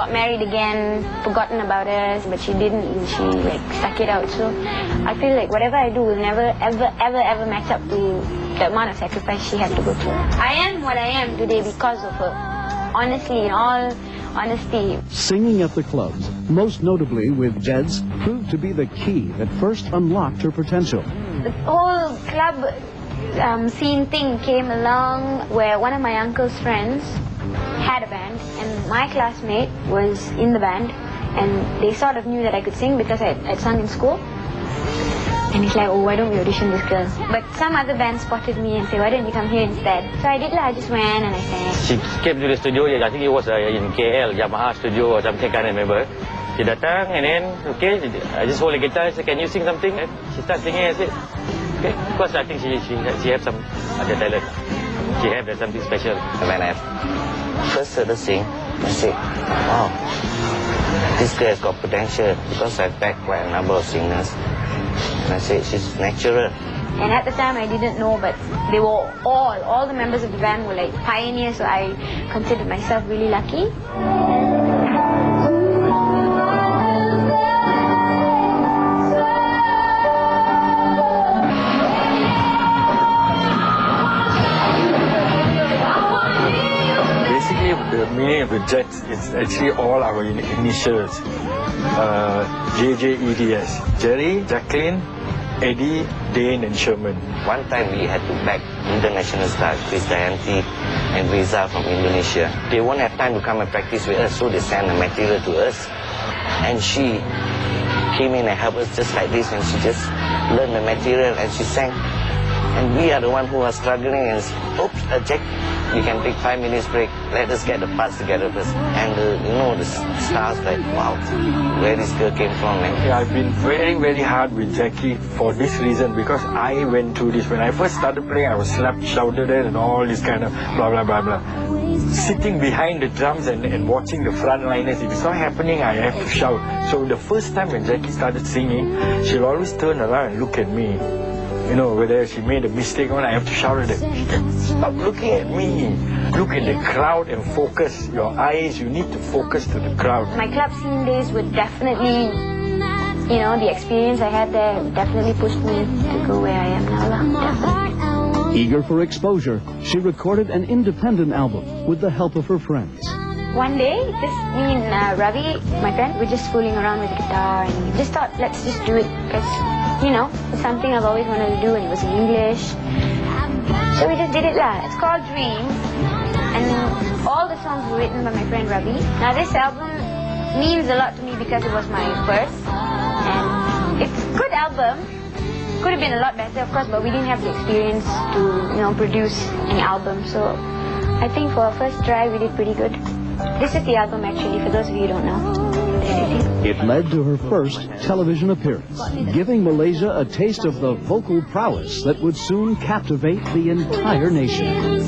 got married again, forgotten about us, but she didn't, and she like stuck it out. So I feel like whatever I do will never, ever match up to the amount of sacrifice she had to go through. I am what I am today because of her. Honestly, in all honesty. Singing at the clubs, most notably with Jeds, proved to be the key that first unlocked her potential. The whole club scene thing came along where one of my uncle's friends had a band, and my classmate was in the band, and they sort of knew that I could sing because I'd sung in school. And he's like, oh, why don't we audition this girl? But some other band spotted me and said, why don't you come here instead? So I did lah, I just went and I sang. She came to the studio, I think it was in KL, Yamaha studio or something, I can't remember. She datang and then, okay, I just hold the guitar and said, can you sing something? And she started singing and I said, okay. Because I think she has some other talent. She has something special. When I first heard her sing, I said, wow, this girl has got potential, because I've backed quite a number of singers. And I said, she's natural. And at the time I didn't know, but they were all the members of the band were like pioneers, so I considered myself really lucky. Basically, the meaning of the Jeds is actually all our initials. JJEDS. Jerry, Jacqueline, Eddie, Dane and Sherman. One time we had to back international stars, Krisdayanti and Riza from Indonesia. They won't have time to come and practice with us, so they send the material to us. And she came in and helped us just like this, and she just learned the material and she sang. And we are the one who are struggling and, oops, Jack, you can take 5 minutes break. Let us get the parts together first. And the stars like, wow, where this girl came from, man. Yeah, I've been very hard with Jackie for this reason, because I went through this. When I first started playing, I was slapped, shouted at and all this kind of blah, blah, blah, blah. Sitting behind the drums and watching the frontliners, if it's not happening, I have to shout. So the first time when Jackie started singing, she'll always turn around and look at me. You know, whether she made a mistake or not, I have to shout at her, stop looking at me. Look at the crowd and focus. Your eyes, you need to focus to the crowd. My club scene days would definitely, the experience I had there definitely pushed me to go where I am now. Eager for exposure, she recorded an independent album with the help of her friends. One day, me and Ravi, my friend, were just fooling around with the guitar and we just thought, let's just do it because, it's something I've always wanted to do and it was in English. So we just did it lah. It's called Dreams and all the songs were written by my friend Ravi. Now this album means a lot to me because it was my first and it's a good album. Could have been a lot better, of course, but we didn't have the experience to, produce an album. So I think for our first try, we did pretty good. This is the album, actually, for those of you who don't know. It led to her first television appearance, giving Malaysia a taste of the vocal prowess that would soon captivate the entire nation.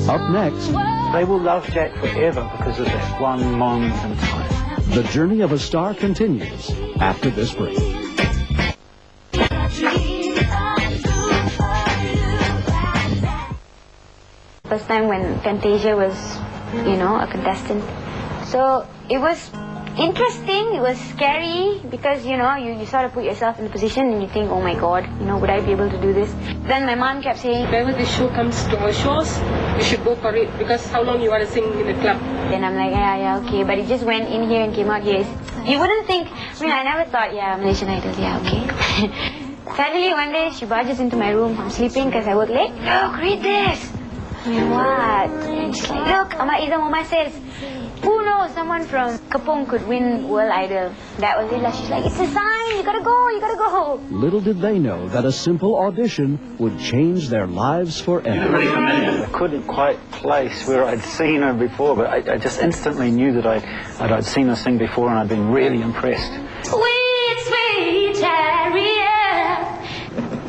Up next, they will love Jack forever because of that one moment in time. The journey of a star continues after this break. First time when Fantasia was, a contestant. So it was interesting, it was scary because, you sort of put yourself in the position and you think, oh my God, would I be able to do this? Then my mom kept saying, whenever this show comes to our shows, you should go for it because how long you want to sing in the club? And I'm like, yeah, okay, but it just went in here and came out here. You wouldn't think, I never thought, Malaysian Idol, yeah, okay. Suddenly one day she barges into my room, I'm sleeping because I work late. Look, read this! What? And she's like, look, Ahmad Izam Omar says, who knows, someone from Kapong could win World Idol. That was it. She's like, it's a sign, you gotta go. Little did they know that a simple audition would change their lives forever. I couldn't quite place where I'd seen her before, but I just instantly knew that I'd seen her sing before and I'd been really impressed. Sweet, sweet chariot.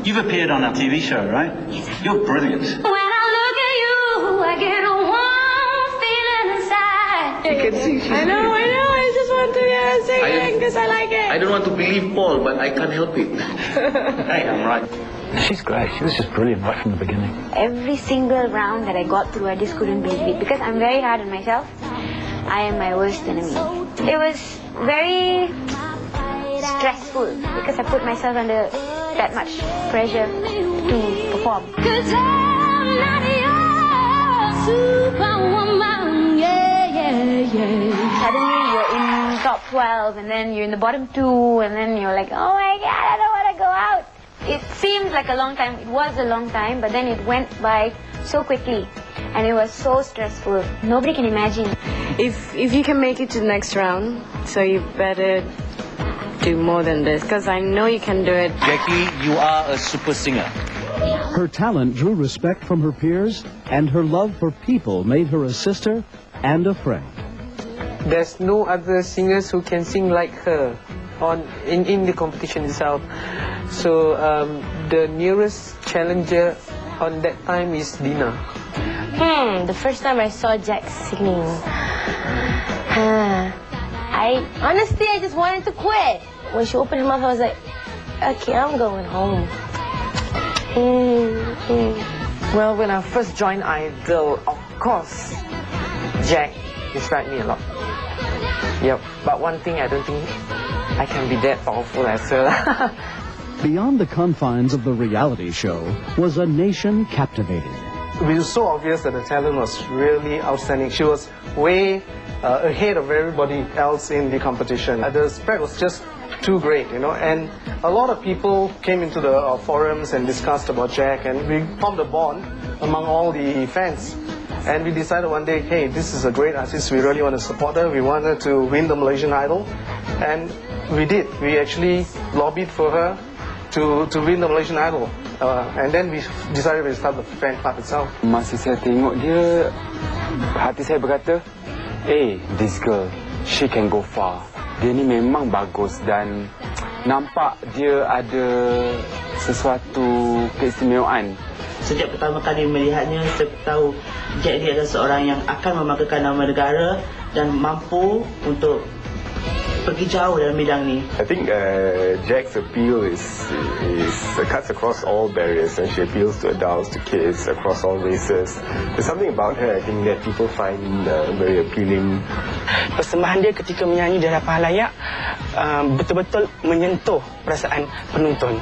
You've appeared on our TV show, right? You're brilliant. When I look at you, I get a warm feeling inside. You can sing. I know. I just want to sing. because I like it. I don't want to believe Paul, but I can't help it. I am right. She's great. She was just brilliant right from the beginning. Every single round that I got through, I just couldn't believe it because I'm very hard on myself. I am my worst enemy. It was very stressful because I put myself under that much pressure to perform. Cause I'm not your superwoman, Suddenly you're in top 12 and then you're in the bottom 2 and then you're like, oh my god, I don't want to go out. It seemed like a long time. It was a long time, but then it went by so quickly and it was so stressful. Nobody can imagine. If you can make it to the next round, so you better do more than this, because I know you can do it. Jackie, you are a super singer. Her talent drew respect from her peers, and her love for people made her a sister and a friend. There's no other singers who can sing like her in the competition itself. So the nearest challenger on that time is Dina. The first time I saw Jack singing, honestly, I just wanted to quit. When she opened her mouth, I was like, okay, I'm going home. Well, when I first joined Idol, of course, Jack inspired me a lot. Yep, but one thing, I don't think I can be that powerful as her. Beyond the confines of the reality show was a nation captivated. It was so obvious that the talent was really outstanding. She was way ahead of everybody else in the competition. The spread was just too great, you know, and a lot of people came into the forums and discussed about Jack, and we formed a bond among all the fans. And we decided one day, hey, this is a great artist, we really want to support her, we want her to win the Malaysian Idol. And we did. We actually lobbied for her to win the Malaysian Idol. And then we decided to start the fan club itself. Masa saya tengok dia, hati saya berkata, this girl, she can go far. Dia ni memang bagus dan nampak dia ada sesuatu keistimewaan. Sejak pertama kali melihatnya, saya tahu Jack dia adalah seorang yang akan membanggakan nama negara dan mampu untuk pergi jauh dalam bidang ni. I think Jack's appeal is cuts across all barriers, and she appeals to adults, to kids, across all races. There's something about her, I think, that people find very appealing. Persembahan dia ketika menyanyi di hadapan halayak betul-betul menyentuh perasaan penonton.